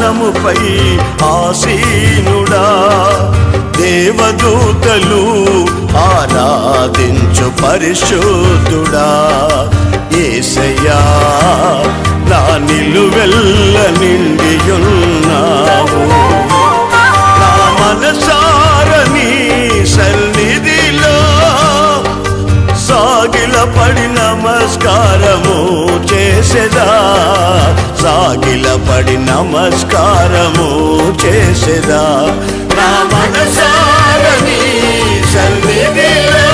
సింహాసనముపై ఆసీనుడా, దేవదూతలు ఆరాధించు పరిశుద్ధుడా. యేసయ్యా నా నిలువెల్ల నిండియున్నావు, నా మనసారని సన్నిధిలో సాగిలపడి నమస్కారము చేసెదా, సాగిలపడి నమస్కారము చేసెదా. నా మనసారని సన్నిధిలో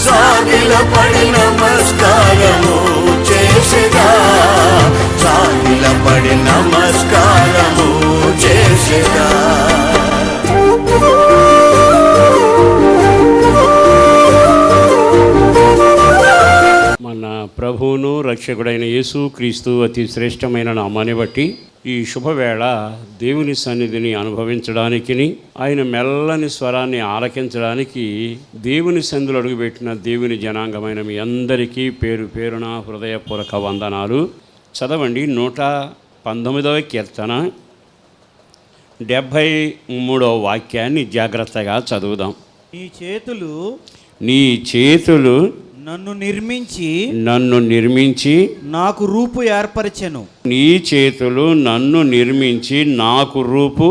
సాగిలపడి నమస్కారము చేసెదా, సాగిలపడి నమస్కారము చేసెదా. మన ప్రభువును రక్షకుడైన యేసు క్రీస్తు అతి శ్రేష్టమైన నామాన్ని బట్టి ఈ శుభవేళ దేవుని సన్నిధిని అనుభవించడానికి, ఆయన మెల్లని స్వరాన్ని ఆలకించడానికి దేవుని సందులు అడుగుపెట్టిన దేవుని జనాంగమైన మీ అందరికీ పేరు పేరున హృదయపూర్వక వందనాలు. చదవండి 119వ కీర్తన 73వ వాక్యాన్ని జాగ్రత్తగా చదువుదాం. నీ చేతులు నన్ను నిర్మించి నాకు రూపు ఏర్పరచెను. నీ చేతులు నన్ను నిర్మించి నాకు రూపు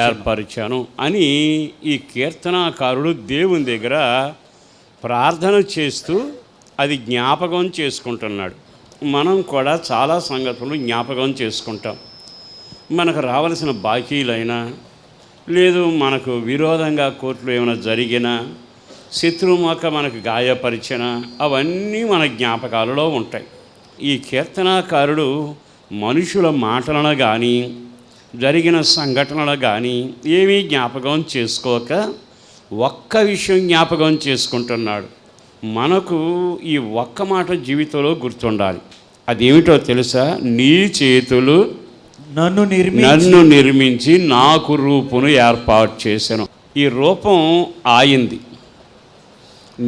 ఏర్పరచను అని ఈ కీర్తనాకారుడు దేవుని దగ్గర ప్రార్థన చేస్తూ అది జ్ఞాపకం చేసుకుంటున్నాడు. మనం కూడా చాలా సంగతులు జ్ఞాపకం చేసుకుంటాం. మనకు రావలసిన బాకీలైనా, లేదు మనకు విరోధంగా కోర్టులో ఏమైనా జరిగినా, శత్రుముఖ మనకు గాయపరిచిన, అవన్నీ మన జ్ఞాపకాలలో ఉంటాయి. ఈ కీర్తనాకారుడు మనుషుల మాటలను కానీ జరిగిన సంఘటనలు కానీ ఏమీ జ్ఞాపకం చేసుకోక ఒక్క విషయం జ్ఞాపకం చేసుకుంటున్నాడు. మనకు ఈ ఒక్క మాట జీవితంలో గుర్తుండాలి. అదేమిటో తెలుసా? నీ చేతులు నన్ను నిర్మించి నాకు రూపును ఏర్పాటు చేశాను. ఈ రూపం ఆయింది,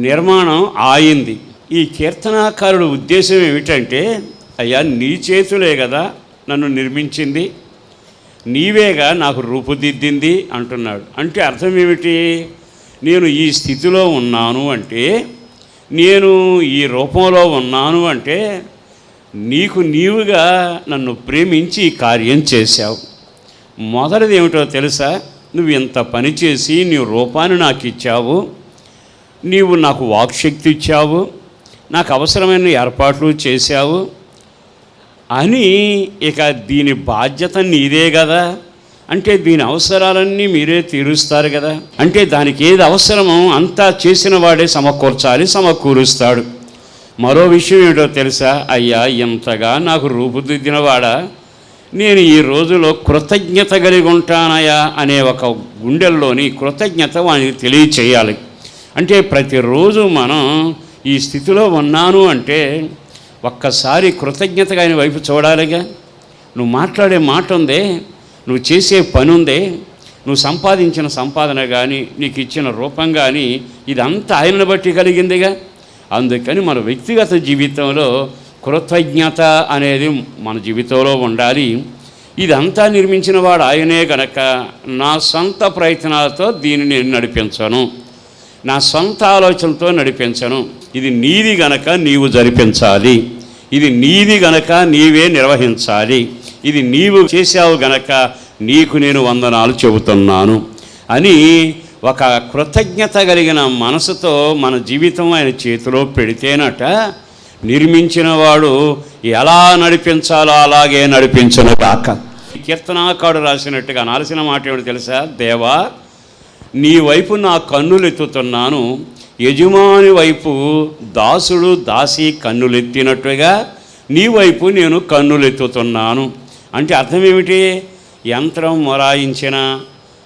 నిర్మాణం ఆయింది. ఈ కీర్తనాకారుడు ఉద్దేశం ఏమిటంటే, అయ్యా నీ చేతులే కదా నన్ను నిర్మించింది, నీవేగా నాకు రూపుదిద్దింది అంటున్నాడు. అంటే అర్థం ఏమిటి? నేను ఈ స్థితిలో ఉన్నాను అంటే, నేను ఈ రూపంలో ఉన్నాను అంటే నీవుగా నన్ను ప్రేమించి ఈ కార్యం చేశావు. మొదటిది ఏమిటో తెలుసా? నువ్వు ఎంత పని చేసి నీ రూపాన్ని నాకు ఇచ్చావు, నీవు నాకు వాక్శక్తి ఇచ్చావు, నాకు అవసరమైన ఏర్పాట్లు చేశావు అని. ఇక దీని బాధ్యత నీదే కదా, అంటే దీని అవసరాలన్నీ మీరే తీరుస్తారు కదా, అంటే దానికి ఏది అవసరమో అంతా చేసిన వాడే సమకూరుస్తాడు. మరో విషయం ఏంటో తెలుసా? అయ్యా ఎంతగా నాకు రూపుదిద్దినవాడా, నేను ఈ రోజులో కృతజ్ఞత కలిగి ఉంటానయా అనే ఒక గుండెల్లోని కృతజ్ఞత వానికి తెలియచేయాలి. అంటే ప్రతిరోజు మనం ఈ స్థితిలో ఉన్నాను అంటే ఒక్కసారి కృతజ్ఞతగా ఆయన వైపు చూడాలిగా. నువ్వు మాట్లాడే మాట ఉందే, నువ్వు చేసే పని ఉందే, నువ్వు సంపాదించిన సంపాదన కానీ, నీకు ఇచ్చిన రూపం కానీ, ఇదంతా ఆయనను బట్టి కలిగిందిగా. అందుకని మన వ్యక్తిగత జీవితంలో కృతజ్ఞత అనేది మన జీవితంలో ఉండాలి. ఇదంతా నిర్మించిన వాడు ఆయనే గనక నా సొంత ప్రయత్నాలతో దీన్ని నేను నడిపించను, నా సొంత ఆలోచనతో నడిపించను. ఇది నీది గనక నీవు జరిపించాలి, ఇది నీది గనక నీవే నిర్వహించాలి, ఇది నీవు చేసావు గనక నీకు నేను వందనాలు చెబుతున్నాను అని ఒక కృతజ్ఞత కలిగిన మనసుతో మన జీవితం ఆయన చేతిలో పెడితేనట నిర్మించిన వాడు ఎలా నడిపించాలో అలాగే నడిపించను కాక. కీర్తనాకారుడు రాసినట్టుగా అనాల్సిన మాట ఏమిటి తెలుసా? దేవా, నీ వైపు నా కన్నులు ఎత్తుతున్నాను, యజమాని వైపు దాసుడు దాసి కన్నులెత్తినట్టుగా నీ వైపు నేను కన్నులెత్తుతున్నాను. అంటే అర్థం ఏమిటి? యంత్రం మొరాయించిన,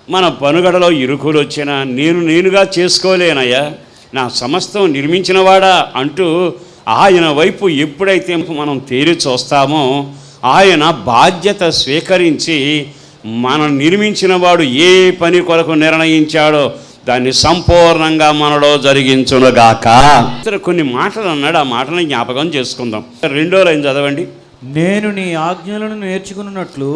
మన పనుగడలో ఇరుకులు వచ్చినా నేనుగా చేసుకోలేనయ్యా, నా సమస్తం నిర్మించినవాడా అంటూ ఆయన వైపు ఎప్పుడైతే మనం తేరి చూస్తామో ఆయన బాధ్యత స్వీకరించి మనం నిర్మించిన వాడు ఏ పని కొరకు నిర్ణయించాడో దాన్ని సంపూర్ణంగా మనలో జరిగించునుగాక. కొన్ని మాటలు అన్నాడు, ఆ మాటలను జ్ఞాపకం చేసుకుందాం. 2వ లైన్ చదవండి. నేను నీ ఆజ్ఞలను నేర్చుకున్నట్లు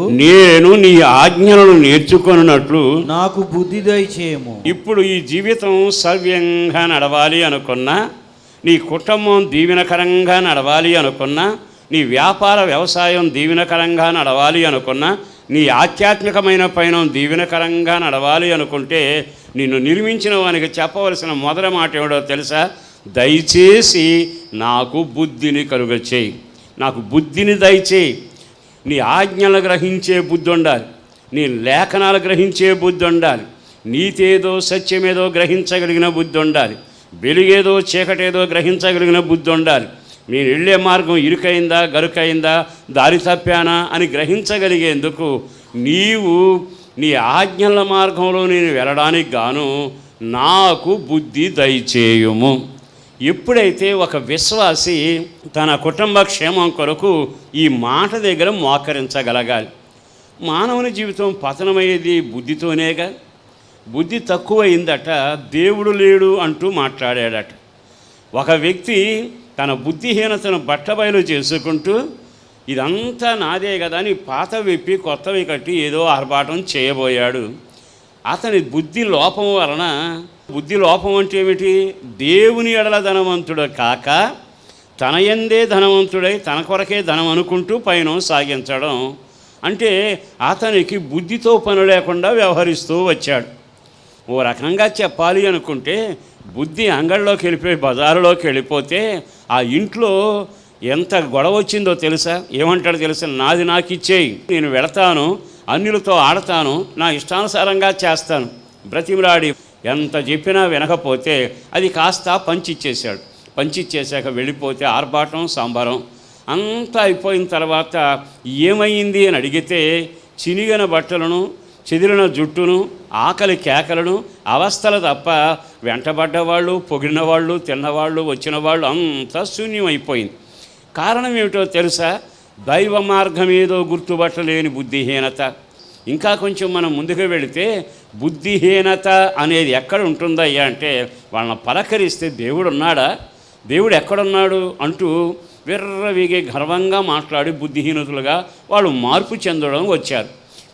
నాకు బుద్ధి దయచేయము. ఇప్పుడు ఈ జీవితం సవ్యంగా నడవాలి అనుకున్నా, నీ కుటుంబం దీవెనకరంగా నడవాలి అనుకున్నా, నీ వ్యాపార వ్యవసాయం దీవెనకరంగా నడవాలి అనుకున్నా, నీ ఆధ్యాత్మికమైన పయనం దీవెనకరంగా నడవాలి అనుకుంటే నిన్ను నిర్మించిన వానికి చెప్పవలసిన మొదటి మాట ఏమిటో తెలుసా? దయచేసి నాకు బుద్ధిని కలుగచేయి, నాకు బుద్ధిని దయచేయి. నీ ఆజ్ఞలు గ్రహించే బుద్ధి ఉండాలి, నీ లేఖనాలు గ్రహించే బుద్ధి ఉండాలి, నీతేదో సత్యమేదో గ్రహించగలిగిన బుద్ధి ఉండాలి, వెలుగేదో చీకటేదో గ్రహించగలిగిన బుద్ధి ఉండాలి. నేను వెళ్ళే మార్గం ఇరుకైందా గరుకైందా దారి తప్పానా అని గ్రహించగలిగేందుకు నీవు నీ ఆజ్ఞల మార్గంలో నేను వెళ్ళడానికి గాను నాకు బుద్ధి దయచేయుము. ఎప్పుడైతే ఒక విశ్వాసి తన కుటుంబ క్షేమం కొరకు ఈ మాట దగ్గర మోకరించగలగాలి. మానవుని జీవితం పతనమయ్యేది బుద్ధితోనేగా. బుద్ధి తక్కువైందట, దేవుడు లేడు అంటూ మాట్లాడాడట. ఒక వ్యక్తి తన బుద్ధిహీనతను బట్టబయలు చేసుకుంటూ ఇదంతా నాదే కదా అని పాత విప్పి కొత్తవి కట్టి ఏదో ఆర్భాటం చేయబోయాడు. అతని బుద్ధి లోపం వలన, బుద్ధి లోపం అంటే ఏమిటి? దేవుని ఎడల ధనవంతుడు కాక తన యందే ధనవంతుడై తన కొరకే ధనం అనుకుంటూ పైన సాగించడం. అంటే అతనికి బుద్ధితో పని లేకుండా వ్యవహరిస్తూ వచ్చాడు. ఓ రకంగా చెప్పాలి అనుకుంటే బుద్ధి అంగడిలోకి వెళ్ళిపోయి బజారులోకి వెళ్ళిపోతే ఆ ఇంట్లో ఎంత గొడవ వచ్చిందో తెలుసా? ఏమంటాడు తెలుసా? నాది నాకు ఇచ్చేయి, నేను వెళతాను, అన్యులతో ఆడతాను, నా ఇష్టానుసారంగా చేస్తాను. బ్రతిమిలాడి ఎంత చెప్పినా వినకపోతే అది కాస్త పంచిచ్చేశాడు. పంచిచ్చేశాక వెళ్ళిపోతే ఆర్భాటం సంబరం అంతా అయిపోయిన తర్వాత ఏమైంది అని అడిగితే చినిగిన బట్టలను, చెదిరిన జుట్టును, ఆకలి కేకలను, అవస్థలు తప్ప వెంటబడ్డవాళ్ళు, పొగిడిన వాళ్ళు, తిన్నవాళ్ళు, వచ్చిన వాళ్ళు అంతా శూన్యమైపోయింది. కారణం ఏమిటో తెలుసా? దైవ మార్గం ఏదో గుర్తుపట్టలేని బుద్ధిహీనత. ఇంకా కొంచెం మనం ముందుకు వెళితే బుద్ధిహీనత అనేది ఎక్కడ ఉంటుందయ్యా అంటే వాళ్ళని పలకరిస్తే దేవుడు ఉన్నాడా, దేవుడు ఎక్కడున్నాడు అంటూ విర్రవీగే గర్వంగా మాట్లాడి బుద్ధిహీనతలుగా వాళ్ళు మార్పు చెందడం వచ్చారు.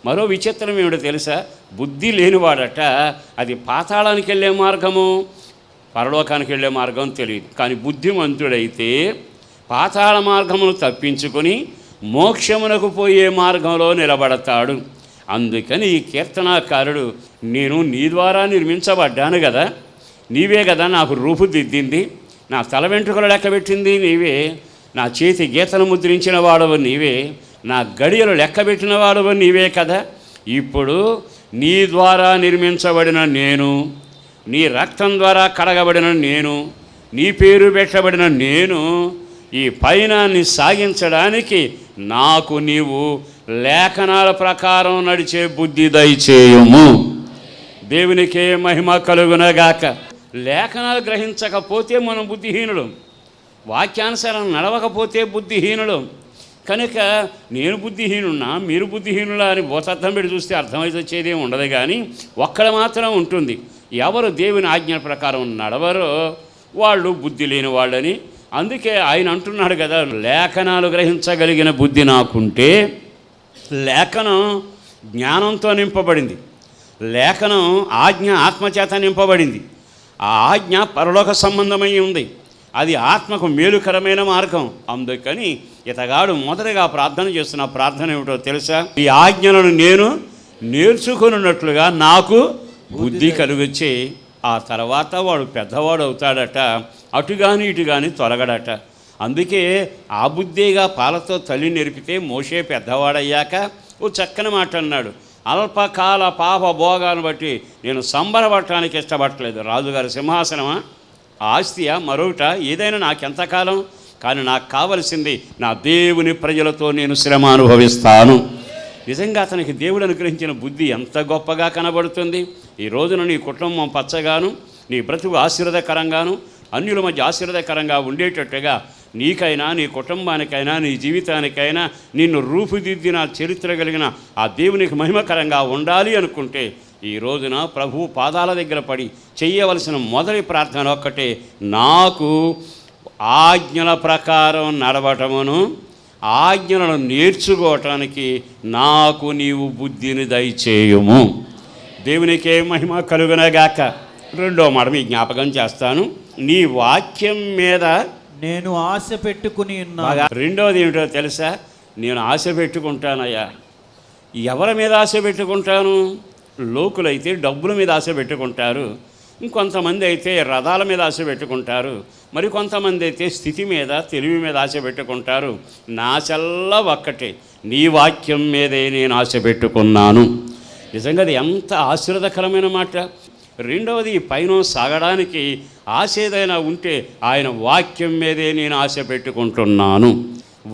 మరో విచిత్రం ఏమిటో తెలుసా? బుద్ధి లేనివాడట అది పాతాళానికి వెళ్ళే మార్గము, పరలోకానికి వెళ్ళే మార్గం తెలియదు. కానీ బుద్ధిమంతుడైతే పాతాళ మార్గమును తప్పించుకొని మోక్షమునకు పోయే మార్గంలో నిలబడతాడు. అందుకని ఈ కీర్తనాకారుడు నేను నీ ద్వారా నిర్మించబడ్డాను కదా, నీవే కదా నాకు రూపుదిద్దింది, నా తల వెంట్రుకలు లెక్కబెట్టింది నీవే, నా చేతి గీతను ముద్రించిన వాడవు నీవే, నా గడియలు లెక్కబెట్టిన వాడవు నీవే కదా. ఇప్పుడు నీ ద్వారా నిర్మించబడిన నేను, నీ రక్తం ద్వారా కడగబడిన నేను, నీ పేరు పెట్టబడిన నేను ఈ పయనాన్ని సాగించడానికి నాకు నీవు లేఖనాల ప్రకారం నడిచే బుద్ధి దయచేయుము. దేవునికే మహిమ కలుగునగాక. లేఖనాలు గ్రహించకపోతే మనం బుద్ధిహీనుడు, వాక్యానుసారం నడవకపోతే బుద్ధిహీనుడు. కనుక నేను బుద్ధిహీనున్నా మీరు బుద్ధిహీనులా అని బోసర్థం పెట్టి చూస్తే అర్థమైతే వచ్చేది ఉండదు. కానీ ఒక్కడ మాత్రం ఉంటుంది, ఎవరు దేవుని ఆజ్ఞ ప్రకారం నడవరో వాళ్ళు బుద్ధి లేని వాళ్ళని. అందుకే ఆయన అంటున్నాడు కదా, లేఖనాలు గ్రహించగలిగిన బుద్ధి నాకుంటే. లేఖనం జ్ఞానంతో నింపబడింది, లేఖనం ఆజ్ఞ ఆత్మచేత నింపబడింది. ఆ ఆజ్ఞ పరలోక సంబంధమై ఉంది, అది ఆత్మకు మేలుకరమైన మార్గం. అందుకని ఇతగాడు మొదటగా ప్రార్థన చేస్తున్న ప్రార్థన ఏమిటో తెలుసా? ఈ ఆజ్ఞలను నేను నేర్చుకున్నట్లుగా నాకు బుద్ధి కలుగొచ్చి. ఆ తర్వాత వాడు పెద్దవాడు అవుతాడట, అటుగాని ఇటుగాని తొలగడట. అందుకే ఆ బుద్ధిగా పాలతో తల్లి నేర్పితే మోషే పెద్దవాడయ్యాక ఓ చక్కని మాట అన్నాడు, అల్పకాల పాప భోగాలను బట్టి నేను సంబరపడటానికి ఇష్టపడట్లేదు. రాజుగారి సింహాసనమా, ఆస్తియా, మరొకట, ఏదైనా నాకెంతకాలం, కానీ నాకు కావలసింది నా దేవుని ప్రజలతో నేను శ్రమ అనుభవిస్తాను. నిజంగా అతనికి దేవుడు అనుగ్రహించిన బుద్ధి ఎంత గొప్పగా కనబడుతుంది. ఈ రోజున నీ కుటుంబం పచ్చగాను, నీ బ్రతుకు ఆశీర్వదకరంగాను, అన్యుల మధ్య ఆశీర్వదకరంగా ఉండేటట్టుగా నీకైనా, నీ కుటుంబానికైనా, నీ జీవితానికైనా నిన్ను రూపుదిద్దిన చరిత్ర కలిగిన ఆ దేవునికి మహిమకరంగా ఉండాలి అనుకుంటే ఈ రోజున ప్రభు పాదాల దగ్గర పడి చెయ్యవలసిన మొదటి ప్రార్థన ఒక్కటే, నాకు ఆజ్ఞల ప్రకారం నడవటమును ఆజ్ఞలను నేర్చుకోవటానికి నాకు నీవు బుద్ధిని దయచేయుము. దేవునికే మహిమ కలుగునగాక. రెండో మాట మీ జ్ఞాపకం చేస్తాను. నీ వాక్యం మీద నేను ఆశ పెట్టుకుని ఉన్నాను. రెండోది ఏమిటో తెలుసా? నేను ఆశ పెట్టుకుంటానయ్యా. ఎవరి మీద ఆశ పెట్టుకుంటాను? లోకులైతే డబ్బుల మీద ఆశ పెట్టుకుంటారు, ఇంకొంతమంది అయితే రథాల మీద ఆశ పెట్టుకుంటారు, మరి కొంతమంది అయితే స్థితి మీద తెలివి మీద ఆశ పెట్టుకుంటారు. నా ఆశల్లా ఒక్కటే, నీ వాక్యం మీదే నేను ఆశ పెట్టుకున్నాను. నిజంగా అది ఎంత ఆశీర్వదకరమైన మాట. రెండవది, పైన సాగడానికి ఆశ ఏదైనా ఉంటే ఆయన వాక్యం మీదే నేను ఆశ పెట్టుకుంటున్నాను.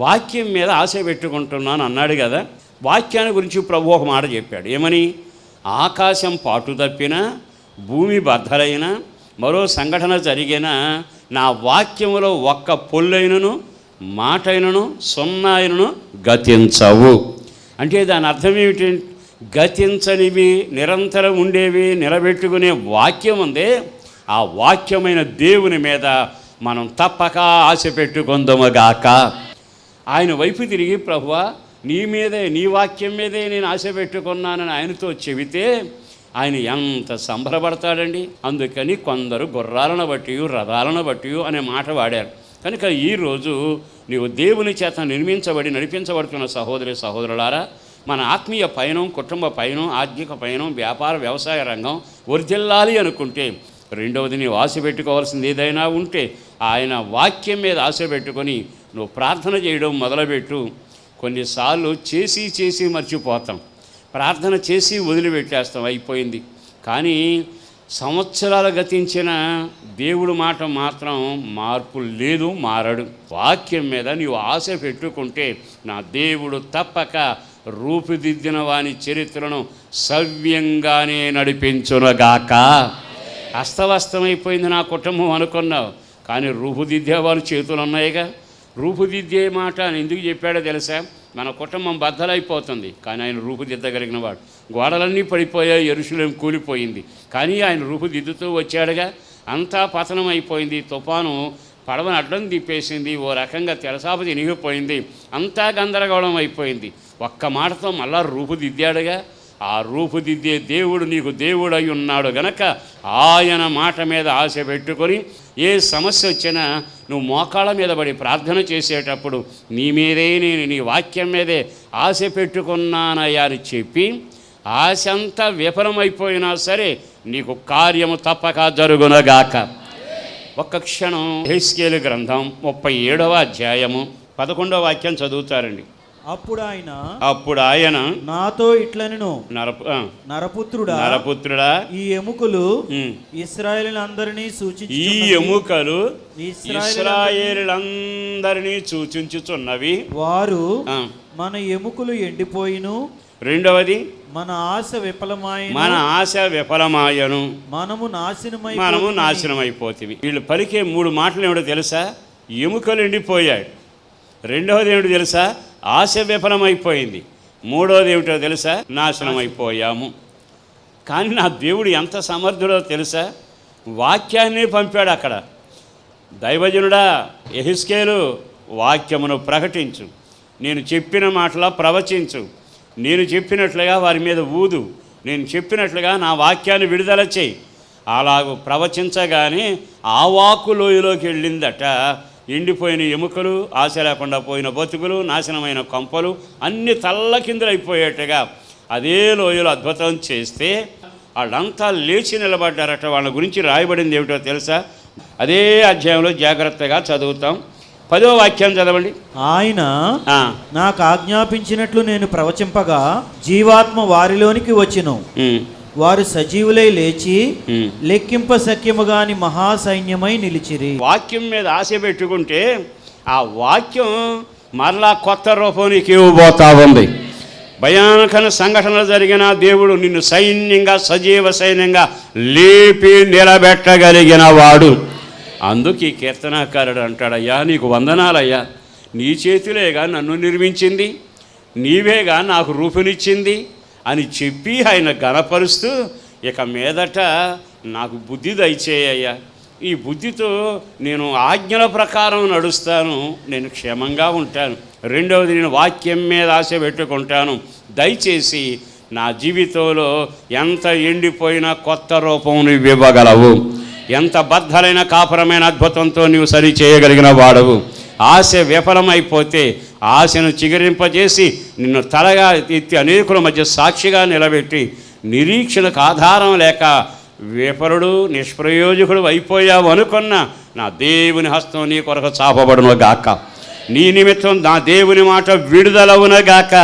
వాక్యం మీద ఆశ పెట్టుకుంటున్నాను అన్నాడు కదా. వాక్యాన్ని గురించి ప్రభు ఒక మాట చెప్పాడు. ఏమని? ఆకాశం పాటు తప్పినా, భూమి బద్దలైనా, మరో సంఘటన జరిగినా నా వాక్యములో ఒక్క పొల్లైనను మాటైనను సున్నాయినను గతించవు. అంటే దాని అర్థం ఏమిటి? గతించనివి, నిరంతరం ఉండేవి, నిలబెట్టుకునే వాక్యం ఉందే, ఆ వాక్యమైన దేవుని మీద మనం తప్పక ఆశ పెట్టుకుందాముగాక. ఆయన వైపు తిరిగి, ప్రభువా నీ మీదే, నీ వాక్యం మీదే నేను ఆశ పెట్టుకున్నానని ఆయనతో చెబితే ఆయన ఎంత సంబరపడతాడండి. అందుకని కొందరు గుర్రాలను బట్టి రథాలను బట్టి అనే మాట వాడారు. కనుక ఈరోజు నీవు దేవుని చేత నడిపించబడుతున్న సహోదరి సహోదరులారా, మన ఆత్మీయ పయనం, కుటుంబ పయనం, ఆర్థిక పయనం, వ్యాపార వ్యవసాయ రంగం వర్ధిల్లాలి అనుకుంటే, రెండవది నీవు ఆశ పెట్టుకోవాల్సింది ఏదైనా ఉంటే ఆయన వాక్యం మీద ఆశ పెట్టుకొని నువ్వు ప్రార్థన చేయడం మొదలుపెట్టు. కొన్నిసార్లు చేసి మర్చిపోతాం, ప్రార్థన చేసి వదిలిపెట్టేస్తాం, అయిపోయింది. కానీ సంవత్సరాలు గతించిన దేవుడు మాట మాత్రం మార్పు లేదు, మారడు. వాక్యం మీద నీవు ఆశ పెట్టుకుంటే నా దేవుడు తప్పక రూపుదిద్దిన వాని చరిత్రను సవ్యంగానే నడిపించునగాక. అస్తవస్తమైపోయింది నా కుటుంబం అనుకున్నావు, కానీ రూపుదిద్దే వారి చేతులు ఉన్నాయిగా. రూపుదిద్దే మాట అని ఎందుకు చెప్పాడో తెలుసా? మన కుటుంబం బద్దలైపోతుంది, కానీ ఆయన రూపుదిద్దగలిగిన వాడు. గోడలన్నీ పడిపోయాయి, యెరూషలేము కూలిపోయింది, కానీ ఆయన రూపుదిద్దుతూ వచ్చాడుగా. అంతా పతనం అయిపోయింది, తుఫాను పడవను అడ్డం తిప్పేసింది, ఓ రకంగా తెరసాప తినిగిపోయింది, అంతా గందరగోళం అయిపోయింది. ఒక్క మాటతో మళ్ళా రూపుదిద్దాడుగా. ఆ రూపుదిద్దే దేవుడు నీకు దేవుడై ఉన్నాడు గనక ఆయన మాట మీద ఆశ పెట్టుకొని ఏ సమస్య వచ్చినా నువ్వు మోకాళ్ళ మీద పడి ప్రార్థన చేసేటప్పుడు నీ మీదే నేను, నీ వాక్యం మీదే ఆశ పెట్టుకున్నానయ్యా అని చెప్పి, ఆశ అంతా విఫలమైపోయినా సరే నీకు కార్యము తప్పక జరుగునగాక. ఒక్క క్షణం యెహెజ్కేలు గ్రంథం 37వ అధ్యాయము 11వ వాక్యం చదువుతారండి. అప్పుడు ఆయన నాతో ఇట్లనెను, నరపుత్రుడా ఈ ఎముకలు ఇశ్రాయేలులందరినీ సూచించుచున్నవి. వారు మన ఎముకలు ఎండిపోయిను, రెండవది మన ఆశ విఫలమాయను, మనము నాశనమైపోతుంది. వీళ్ళు పలికే 3 మాటలు ఏమిటో తెలుసా? ఎముకలు ఎండిపోయాడు, రెండవది ఏమిటో తెలుసా? ఆశ విఫలమైపోయింది, మూడవది ఏమిటో తెలుసా? నాశనం అయిపోయాము. కానీ నా దేవుడు ఎంత సమర్థుడో తెలుసా? వాక్యాన్ని పంపాడు అక్కడ. దైవజనుడా యెహెజ్కేలు, వాక్యమును ప్రకటించు, నేను చెప్పిన మాటలా ప్రవచించు, నేను చెప్పినట్లుగా వారి మీద ఊదు, నేను చెప్పినట్లుగా నా వాక్యాన్ని విడుదల చేయి. అలాగూ ప్రవచించగానే ఆ వాక్కు లోయలోకి వెళ్ళిందట. ఎండిపోయిన ఎముకలు, ఆశ లేకుండా పోయిన బతుకులు, నాశనమైన కొంపలు అన్ని తల్లకిందులైపోయేట్టుగా అదే లోయలో అద్భుతం చేస్తే వాళ్ళంతా లేచి నిలబడ్డారట. వాళ్ళ గురించి రాయబడింది ఏమిటో తెలుసా? అదే అధ్యాయంలో జాగ్రత్తగా చదువుతాం. 10వ వాక్యం చదవండి. ఆయన నాకు ఆజ్ఞాపించినట్లు నేను ప్రవచింపగా జీవాత్మ వారిలోనికి వచ్చెను, వారు సజీవులై లేచి లెక్కింప సఖ్యముగాని మహాసైన్యమై నిలిచిరి. వాక్యం మీద ఆశ పెట్టుకుంటే ఆ వాక్యం మరలా కొత్త రూపానికి ఇవ్వబోతా ఉంది. భయానకమైన సంఘటనలు జరిగిన దేవుడు నిన్ను సైన్యంగా, సజీవ సైన్యంగా లేపి నిలబెట్టగలిగిన వాడు. అందుకు ఈ కీర్తనాకారుడు అంటాడయ్యా, నీకు వందనాలయ్యా, నీ చేతులేగా నన్ను నిర్మించింది, నీవేగా నాకు రూపునిచ్చింది అని చెప్పి ఆయన గణపరుస్తూ, ఇక మీదట నాకు బుద్ధి దయచేయ్యా, ఈ బుద్ధితో నేను ఆజ్ఞల ప్రకారం నడుస్తాను, నేను క్షేమంగా ఉంటాను. రెండవది, నేను వాక్యం మీద ఆశ పెట్టుకుంటాను. దయచేసి నా జీవితంలో ఎంత ఎండిపోయినా కొత్త రూపం నువ్వు ఇవ్వగలవు, ఎంత బద్దలైన కాపురమైన అద్భుతంతో నువ్వు సరి చేయగలిగిన వాడవు. ఆశ విఫలమైపోతే ఆశను చిగురింపజేసి నిన్ను తలగా ఎత్తి అనేకుల మధ్య సాక్షిగా నిలబెట్టి నిరీక్షణకు ఆధారం లేక విఫలుడు నిష్ప్రయోజకుడు అయిపోయావు అనుకున్న నా దేవుని హస్తం నీ కొరకు చాపబడును గాక. నీ నిమిత్తం నా దేవుని మాట విడుదలవును గాక.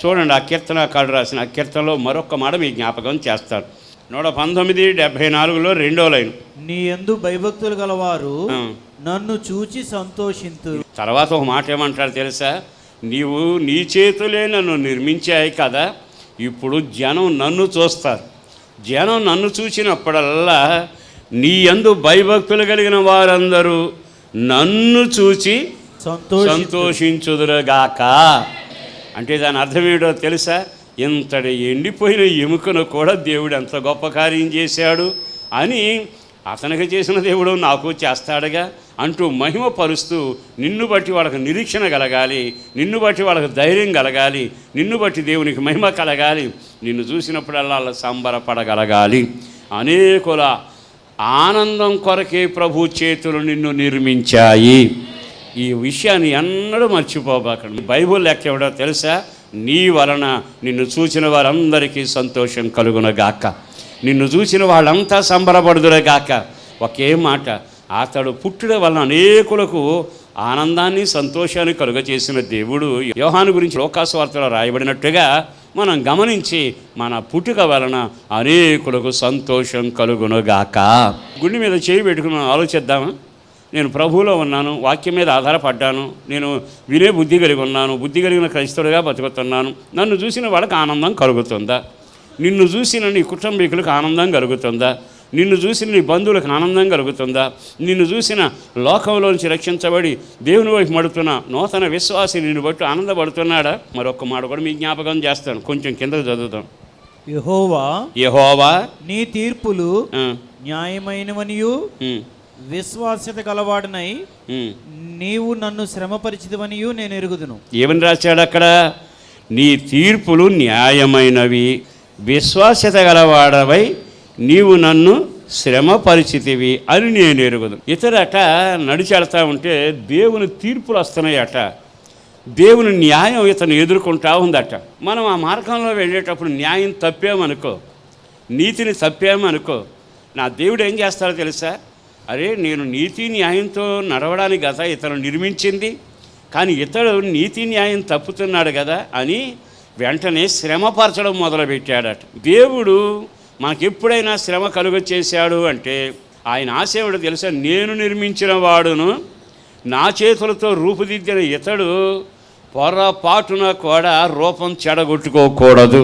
చూడండి, ఆ కీర్తనకారుడు రాసిన ఆ కీర్తనలో మరొక మాట మీ జ్ఞాపకం చేస్తాడు. 119:74 రెండో లైన్, నీ యందు భయభక్తులు గలవారు నన్ను చూచి సంతోషింతు. తర్వాత ఒక మాట ఏమంటాడు తెలుసా? నీవు నీ చేతులే నన్ను నిర్మించాయి కదా, ఇప్పుడు జనం నన్ను చూస్తారు. జనం నన్ను చూసినప్పుడల్లా నీ యందు భయభక్తులు కలిగిన వారందరూ నన్ను చూచి సంతోషించుదురుగాక. అంటే దాని అర్థం ఏంటో తెలుసా? ఇంతటి ఎండిపోయిన ఎముకను కూడా దేవుడు ఎంత గొప్ప కార్యం చేశాడు అని, అతనికి చేసిన దేవుడు నాకు చేస్తాడుగా అంటూ మహిమపరుస్తూ, నిన్ను బట్టి వాళ్ళకి నిరీక్షణ కలగాలి, నిన్ను బట్టి వాళ్ళకి ధైర్యం కలగాలి, నిన్ను బట్టి దేవునికి మహిమ కలగాలి, నిన్ను చూసినప్పుడల్లా సంబరపడగలగాలి. అనేకుల ఆనందం కొరకే ప్రభు చేతులు నిన్ను నిర్మించాయి. ఈ విషయాన్ని ఎన్నడూ మర్చిపోబాకండి. బైబుల్ లెక్క ఎవడో తెలుసా? నీ వలన నిన్ను చూసిన వారందరికీ సంతోషం కలుగునగాక, నిన్ను చూసిన వాళ్ళంతా సంబరపడుదురుగాక. ఒకే మాట, అతడు పుట్టుట వలన అనేకులకు ఆనందాన్ని సంతోషాన్ని కలుగచేసిన దేవుడు. యోహాను గురించి లోకాసువార్తలో రాయబడినట్టుగా మనం గమనించి మన పుట్టుక వలన అనేకులకు సంతోషం కలుగునుగాక. గుండె మీద చేయి పెట్టుకుని ఆలోచిద్దామా? నేను ప్రభువులో ఉన్నాను, వాక్యం మీద ఆధారపడ్డాను, నేను వినే బుద్ధి కలిగి ఉన్నాను, బుద్ధి కలిగిన క్రైస్తవుడిగా బతుకుతున్నాను. నన్ను చూసిన వాళ్ళకి ఆనందం కలుగుతుందా? నిన్ను చూసిన నీ కుటుంబీకులకు ఆనందం కలుగుతుందా? నిన్ను చూసిన నీ బంధువులకు ఆనందం కలుగుతుందా? నిన్ను చూసిన లోకంలోంచి రక్షించబడి దేవుని వైపు మడుతున్న నూతన విశ్వాసి నిన్ను బట్టి ఆనందపడుతున్నాడా? మరొక మాట కూడా మీ జ్ఞాపకం చేస్తాను, కొంచెం కిందకు చదువుతాం. యెహోవా నీ తీర్పులు న్యాయమైనవనియు విశ్వాస్యత గలవాడనై నీవు నన్ను శ్రమపరిచిదవనియు నేను ఎరుగుదును. ఏమని రాశాడు అక్కడ? నీ తీర్పులు న్యాయమైనవి, విశ్వాస్యత గలవాడవై నీవు నన్ను శ్రమపరిచితివి అని నేను ఎరుగుదు. ఇతరట నడిచెడతా ఉంటే దేవుని తీర్పులు వస్తున్నాయట, దేవుని న్యాయం ఇతను ఎదుర్కొంటా ఉందట. మనం ఆ మార్గంలో వెళ్ళేటప్పుడు న్యాయం తప్పామనుకో, నీతిని తప్పామనుకో, నా దేవుడు ఏం చేస్తాడో తెలుసా? అరే, నేను నీతి న్యాయంతో నడవడానికి కదా ఇతను నిర్మించింది, కానీ ఇతడు నీతి న్యాయం తప్పుతున్నాడు కదా అని వెంటనే శ్రమపరచడం మొదలుపెట్టాడట. దేవుడు మనకి ఎప్పుడైనా శ్రమ కలుగచేశాడు అంటే ఆయన ఆశేవుడు తెలుసా? నేను నిర్మించిన వాడును, నా చేతులతో రూపుదిద్దిన ఇతడు పొరపాటున కూడా రూపం చెడగొట్టుకోకూడదు.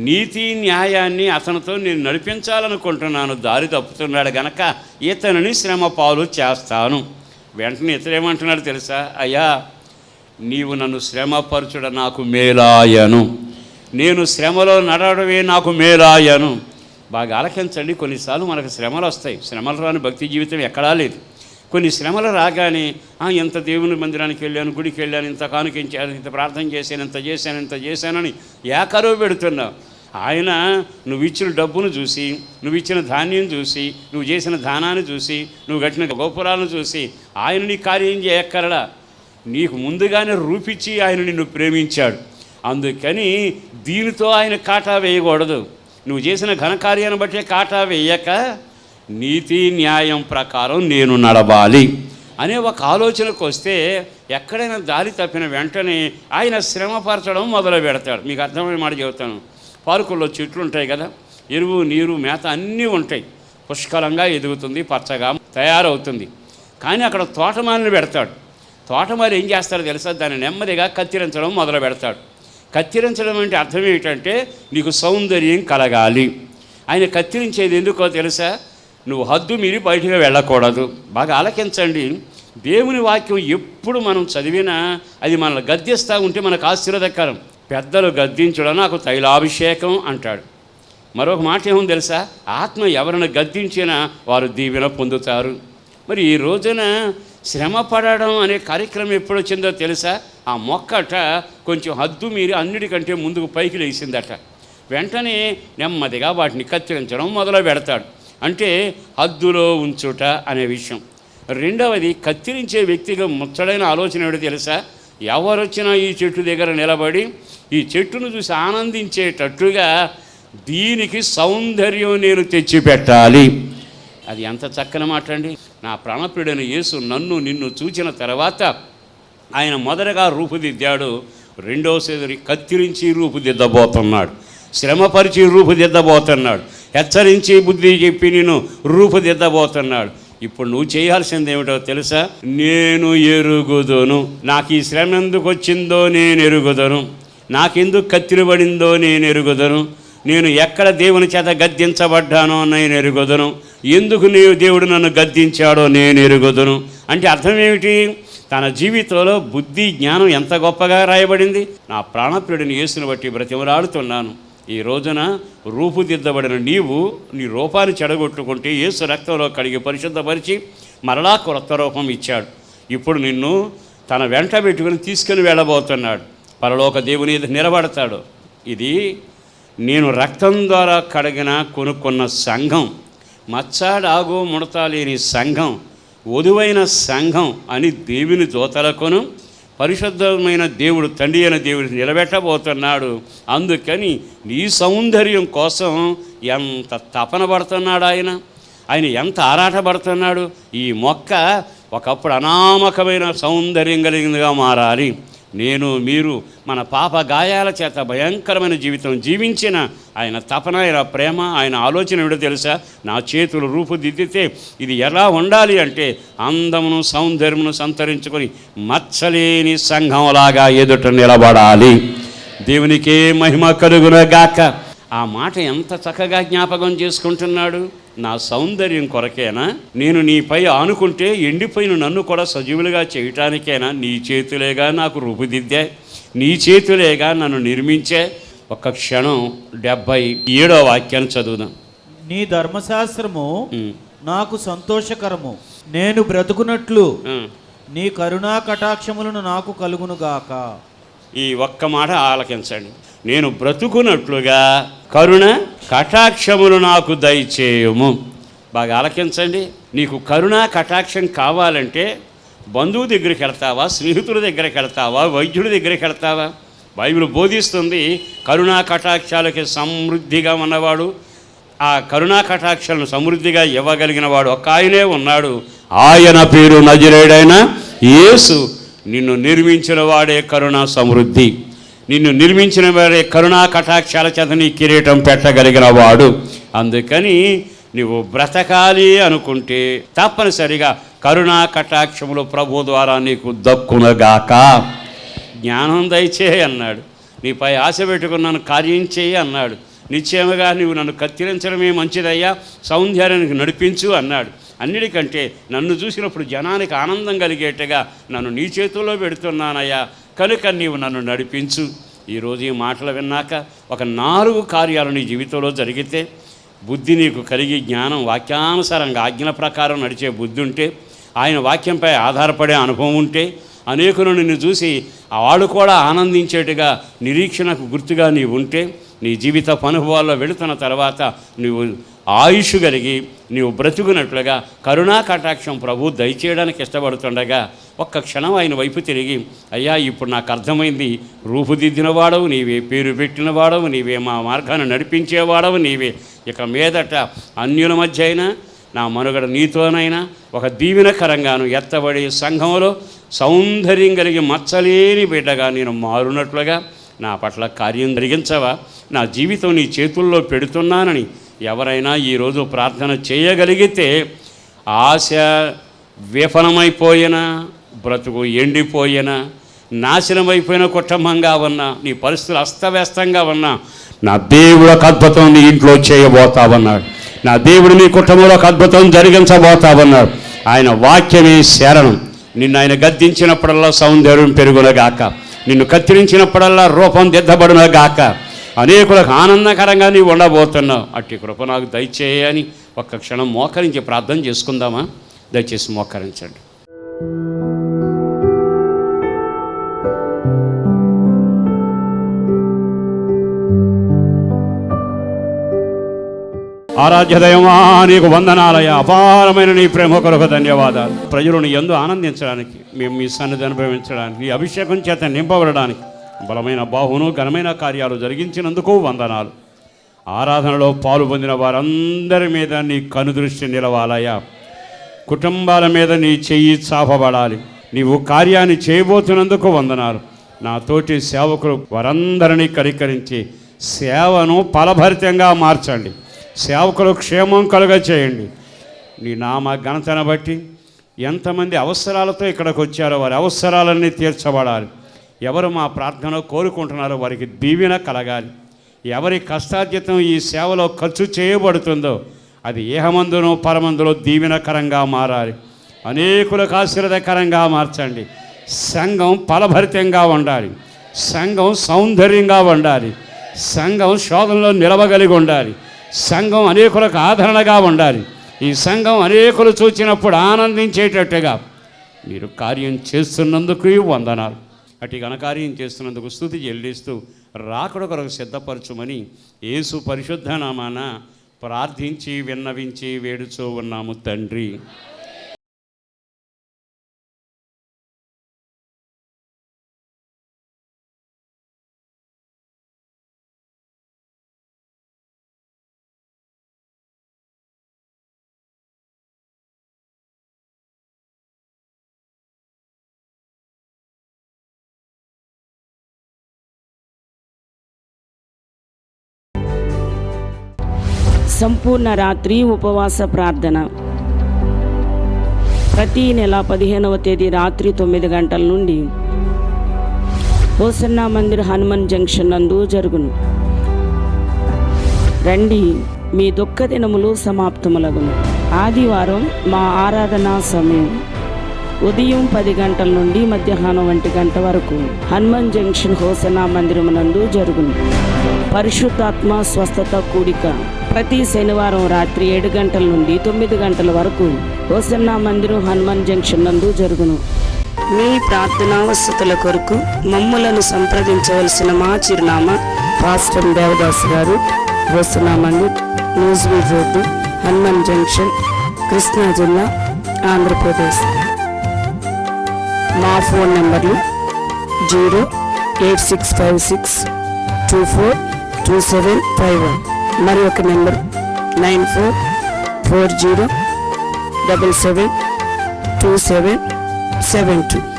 నీతి న్యాయాన్ని అతనితో నేను నడిపించాలనుకుంటున్నాను, దారి తప్పుతున్నాడు గనక ఇతనిని శ్రమ పాలు చేస్తాను. వెంటనే ఇతడేమంటున్నాడు తెలుసా? అయ్యా, నీవు నన్ను శ్రమపరచుడ నాకు మేలాయను, నేను శ్రమలో నడవడమే నాకు మేలాయను. బాగా ఆలకించండి, కొన్నిసార్లు మనకు శ్రమలు వస్తాయి. శ్రమలు రాని భక్తి జీవితం ఎక్కడా లేదు. కొన్ని శ్రమలు రాగానే ఎంత దేవుని మందిరానికి వెళ్ళాను, గుడికి వెళ్ళాను, ఇంత కానుకించాను, ఇంత ప్రార్థన చేశాను, ఇంత చేశానని ఏకరువు పెడుతున్నావు. ఆయన నువ్వు ఇచ్చిన డబ్బును చూసి, నువ్వు ఇచ్చిన ధాన్యం చూసి, నువ్వు చేసిన దానాన్ని చూసి, నువ్వు కట్టిన గోపురాలను చూసి ఆయన నీ కార్యం చేయక్కరడా. నీకు ముందుగానే రూపించి ఆయన నిన్ను ప్రేమించాడు. అందుకని దీనితో ఆయన కాటా వేయకూడదు. నువ్వు చేసిన ఘనకార్యాన్ని బట్టే కాటా వేయక నీతి న్యాయం ప్రకారం నేను నడవాలి అనే ఒక ఆలోచనకు వస్తే ఎక్కడైనా దారి తప్పిన వెంటనే ఆయన శ్రమపరచడం మొదలు పెడతాడు. మీకు అర్థమైన మాట చెబుతాను. పార్కుల్లో చెట్లు ఉంటాయి కదా, ఎరువు నీరు మేత అన్నీ ఉంటాయి, పుష్కలంగా ఎదుగుతుంది, పచ్చగా తయారవుతుంది. కానీ అక్కడ తోటమాలిని పెడతాడు. తోటమాలి ఏం చేస్తాడో తెలుసా? దాన్ని నెమ్మదిగా కత్తిరించడం మొదలు పెడతాడు. కత్తిరించడం అంటే అర్థం ఏమిటంటే నీకు సౌందర్యం కలగాలి. ఆయన కత్తిరించేది ఎందుకో తెలుసా? నువ్వు హద్దు మీరి బయటకు వెళ్ళకూడదు. బాగా ఆలకించండి. దేవుని వాక్యం ఎప్పుడు మనం చదివినా అది మనల్ని గద్దిస్తూ ఉంటే మనకు ఆశీర్వాదకరం. పెద్దలు గద్దించడం నాకు తైలాభిషేకం అంటాడు. మరొక మాట ఏముంది తెలుసా? ఆత్మ ఎవరిని గద్దించినా వారు దీవెన పొందుతారు. మరి ఈ రోజున శ్రమ పడడం అనే కార్యక్రమం ఎప్పుడు వచ్చిందో తెలుసా? ఆ మొక్కట కొంచెం హద్దు మీరి అన్నిటికంటే ముందుకు పైకి లేచిందట. వెంటనే నెమ్మదిగా వాటిని కత్తిరించడం మొదలు పెడతాడు. అంటే హద్దులో ఉంచుట అనే విషయం. రెండవది, కత్తిరించే వ్యక్తిగా ముచ్చడైన ఆలోచన ఏమిటో తెలుసా? ఎవరొచ్చినా ఈ చెట్టు దగ్గర నిలబడి ఈ చెట్టును చూసి ఆనందించేటట్టుగా దీనికి సౌందర్యం నేను తెచ్చిపెట్టాలి. అది ఎంత చక్కని మాట అండి. నా ప్రాణప్రియుడైన యేసు నన్ను నిన్ను చూచిన తర్వాత ఆయన మొదటగా రూపుదిద్దాడు. రెండవసారి కత్తిరించి రూపుదిద్దబోతున్నాడు, శ్రమపరిచి రూపుదిద్దబోతున్నాడు, హెచ్చరించి బుద్ధి చెప్పి నేను రూపుదిద్దబోతున్నాడు. ఇప్పుడు నువ్వు చేయాల్సింది ఏమిటో తెలుసా? నేను ఎరుగుదును. నాకు ఈ శ్రమ ఎందుకు వచ్చిందో నేను ఎరుగుదను, నాకెందుకు కత్తిరబడిందో నేను ఎరుగుదను, నేను ఎక్కడ దేవుని చేత గద్దించబడ్డానో నేను ఎరుగుదను, ఎందుకు దేవుడు నన్ను గద్దించాడో నేను ఎరుగుదను. అంటే అర్థం ఏమిటి? తన జీవితంలో బుద్ధి జ్ఞానం ఎంత గొప్పగా రాయబడింది. నా ప్రాణప్రియుడిని యేసుని బట్టి బ్రతిమలాడుతున్నాను. ఈ రోజున రూపుదిద్దబడిన నీవు నీ రూపాన్ని చెడగొట్టుకుంటే యేసు రక్తంలో కడిగి పరిశుద్ధపరిచి మరలా కొత్త రూపం ఇచ్చాడు. ఇప్పుడు నిన్ను తన వెంట పెట్టుకుని తీసుకుని వెళ్ళబోతున్నాడు. పరలోక దేవుని నిలబడతాడు. ఇది నేను రక్తం ద్వారా కడిగిన కొనుక్కున్న సంఘం, మచ్చాడాగో ముడత లేని సంఘం, వధువైన సంఘం అని దేవుని దూతలకును పరిశుద్ధమైన దేవుడు తండ్రి అయిన దేవుడు నిలబెట్టబోతున్నాడు. అందుకని నీ సౌందర్యం కోసం ఎంత తపన పడుతున్నాడు ఆయన ఎంత ఆరాటపడుతున్నాడు. ఈ మొక్క ఒకప్పుడు అనామకమైన సౌందర్యం కలిగినదిగా మారాలి. నేను మీరు మన పాప గాయాల చేత భయంకరమైన జీవితం జీవించిన ఆయన తపన, ఆయన ప్రేమ, ఆయన ఆలోచన ఏమిటో తెలుసా? నా చేతులు రూపుదిద్దితే ఇది ఎలా ఉండాలి అంటే అందమును సౌందర్యమును సంతరించుకొని మచ్చలేని సంఘంలాగా ఎదుట నిలబడాలి. దేవునికే మహిమ కలుగునగాక. ఆ మాట ఎంత చక్కగా జ్ఞాపకం చేసుకుంటున్నాడు. నా సౌందర్యం కొరకేనా? నేను నీపై ఆనుకుంటే ఎండిపోయిన నన్ను కూడా సజీవులుగా చేయటానికేనా? నీ చేతులేగా నాకు రూపుదిద్దా, నీ చేతులేగా నన్ను నిర్మించే. ఒక క్షణం 77వ వాక్యాన్ని చదువుదాం. నీ ధర్మశాస్త్రము నాకు సంతోషకరము, నేను బ్రతుకున్నట్లు నీ కరుణా కటాక్షములను నాకు కలుగునుగాక. ఈ ఒక్క మాట ఆలకించండి. నేను బ్రతుకున్నట్లుగా కరుణ కటాక్షములు నాకు దయచేయము. బాగా ఆలకించండి. నీకు కరుణ కటాక్షం కావాలంటే బంధువు దగ్గరికి వెళ్తావా, స్నేహితుల దగ్గరికి వెళ్తావా, వైద్యుడి దగ్గరికి వెళ్తావా? బైబిల్ బోధిస్తుంది కరుణా కటాక్షాలకి సమృద్ధిగా ఉన్నవాడు, ఆ కరుణా కటాక్షాలను సమృద్ధిగా ఇవ్వగలిగిన వాడు ఒక్క ఆయనే ఉన్నాడు. ఆయన పేరు నజరేయుడైన యేసు. నిన్ను నిర్మించిన వాడే కరుణా సమృద్ధి, నిన్ను నిర్మించిన వాడే కరుణా కటాక్షాల చేత నీ కిరీటం పెట్టగలిగిన వాడు. అందుకని నువ్వు బ్రతకాలి అనుకుంటే తప్పనిసరిగా కరుణా కటాక్షములు ప్రభు ద్వారా నీకు దక్కునగాక. జ్ఞానం దయచేయి అన్నాడు, నీపై ఆశ పెట్టుకున్నాను కార్యం చేయి అన్నాడు. నిశ్చయముగా నువ్వు నన్ను కత్తిరించడమే మంచిదయ్యా, సౌందర్యానికి నడిపించు అన్నాడు. అన్నిటికంటే నన్ను చూసినప్పుడు జనానికి ఆనందం కలిగేట్టుగా నన్ను నీ చేతుల్లో పెడుతున్నానయ్యా, కనుక నీవు నన్ను నడిపించు. ఈరోజు ఈ మాటలు విన్నాక ఒక 4 కార్యాలు నీ జీవితంలో జరిగితే, బుద్ధి నీకు కలిగి జ్ఞానం, వాక్యానుసారంగా ఆజ్ఞల ప్రకారం నడిచే బుద్ధి ఉంటే, ఆయన వాక్యంపై ఆధారపడే అనుభవం ఉంటే, అనేకులు నిన్ను చూసి వాళ్ళు కూడా ఆనందించేట్టుగా నిరీక్షణకు గుర్తుగా నీవు ఉంటే, నీ జీవిత అనుభవాల్లో వెళుతున్న తర్వాత నువ్వు ఆయుష్ కలిగి నీవు బ్రతుకున్నట్లుగా కరుణా కటాక్షం ప్రభు దయచేయడానికి ఇష్టపడుతుండగా ఒక్క క్షణం ఆయన వైపు తిరిగి, అయ్యా ఇప్పుడు నాకు అర్థమైంది, రూపుదిద్దిన వాడవు నీవే, పేరు పెట్టిన వాడవు నీవే, మా మార్గాన్ని నడిపించేవాడవు నీవే. ఇక మీదట అన్యుల మధ్య అయినా నా మనుగడ నీతోనైనా ఒక దీవెనకరంగాను ఎత్తబడి సంఘంలో సౌందర్యం కలిగి మచ్చలేని బిడ్డగా నేను మారునట్లుగా నా పట్ల కార్యం జరిగించవా? నా జీవితం నీ చేతుల్లో పెడుతున్నానని ఎవరైనా ఈరోజు ప్రార్థన చేయగలిగితే, ఆశ విఫలమైపోయినా, బ్రతుకు ఎండిపోయినా, నాశనమైపోయిన కుటుంబంగా ఉన్నా, నీ పరిస్థితులు అస్తవ్యస్తంగా ఉన్నా, నా దేవుడు ఒక అద్భుతం నీ ఇంట్లో చేయబోతావన్నాడు. నా దేవుడు నీ కుటుంబంలో ఒక అద్భుతం జరిగించబోతావన్నాడు. ఆయన వాక్యమే శరణం. నిన్ను ఆయన గద్దించినప్పుడల్లా సౌందర్యం పెరుగునగాక, నిన్ను కత్తిరించినప్పుడల్లా రూపం దిద్దబడునగాక. అనేకులకు ఆనందకరంగా నీవు ఉండబోతున్నావు. అట్టి కృప నాకు దయచేయని ఒక్క క్షణం మోకరించి ప్రార్థన చేసుకుందామా? దయచేసి మోకరించండి. ఆరాధ్య దైవమా, నీకు వందనాలయ. అపారమైన నీ ప్రేమ కొరకు ధన్యవాదాలు. ప్రజలు నీ యందు ఆనందించడానికి, మేము మీ సన్నిధి అనుభవించడానికి, నీ అభిషేకం చేత నింపబడడానికి బలమైన బాహును ఘనమైన కార్యాలు జరిగించినందుకు వందనాలు. ఆరాధనలో పాలు పొందిన వారందరి మీద నీ కనుదృష్టి నిలవాలయ్యా. కుటుంబాల మీద నీ చెయ్యి చాపబడాలి. నీవు కార్యాన్ని చేయబోతున్నందుకు వందనాలు. నా తోటి సేవకులు వారందరినీ కనికరించి సేవను ఫలభరితంగా మార్చండి. సేవకులు క్షేమం కలుగ చేయండి. నీ నామ ఘనతను బట్టి ఎంతమంది అవసరాలతో ఇక్కడికి వచ్చారో వారి అవసరాలన్నీ తీర్చబడాలి. ఎవరు మా ప్రార్థన కోరుకుంటున్నారో వారికి దీవెన కలగాలి. ఎవరి కష్టార్జితం ఈ సేవలో ఖర్చు చేయబడుతుందో అది ఏహమందునో పరమందులో దీవెనకరంగా మారాలి. అనేకులకు ఆశీర్వాదకరంగా మార్చండి. సంఘం ఫలభరితంగా ఉండాలి. సంఘం సౌందర్యంగా ఉండాలి. సంఘం శోధనలో నిలవగలిగి ఉండాలి. సంఘం అనేకులకు ఆదరణగా ఉండాలి. ఈ సంఘం అనేకులు చూచినప్పుడు ఆనందించేటట్టుగా మీరు కార్యం చేస్తున్నందుకు వందనాలు. అటు ఘనకార్యం చేస్తున్నందుకు స్తుతి చెల్లిస్తూ రాకడ కొరకు సిద్ధపరచుమని యేసు పరిశుద్ధ నామాన ప్రార్థించి విన్నవించి వేడుచూ ఉన్నాము తండ్రి. సంపూర్ణ రాత్రి ఉపవాస ప్రార్థన ప్రతి నెల 15వ తేదీ రాత్రి 9 గంటల నుండి హోసన్నా మందిర్ హనుమాన్ జంక్షన్ నందు జరుగును. రండి, మీ దుఃఖ దినములు సమాప్తములగును. ఆదివారం మా ఆరాధనా సమయం ఉదయం 10 గంటల నుండి మధ్యాహ్నం 1 గంట వరకు హనుమాన్ జంక్షన్ హోసన్నా మందిరమునందు జరుగును. పరిశుద్ధాత్మ స్వస్థత కూడిక ప్రతి శనివారం రాత్రి 7 గంటల నుండి 9 గంటల వరకు హోసన్నా మందిరం హనుమాన్ జంక్షన్ నందు జరుగును. మీ ప్రార్థనా వసతుల కొరకు మమ్ములను సంప్రదించవలసిన మా చిరునామా పాస్టర్ దేవదాస్ గారు, హోసన్నా మందిర్, న్యూస్వీడ్ రోడ్డు, హనుమాన్ జంక్షన్, కృష్ణా జిల్లా, ఆంధ్రప్రదేశ్. మా ఫోన్ నెంబర్లు 08656242751. మరి ఒక నెంబర్ 9440772772.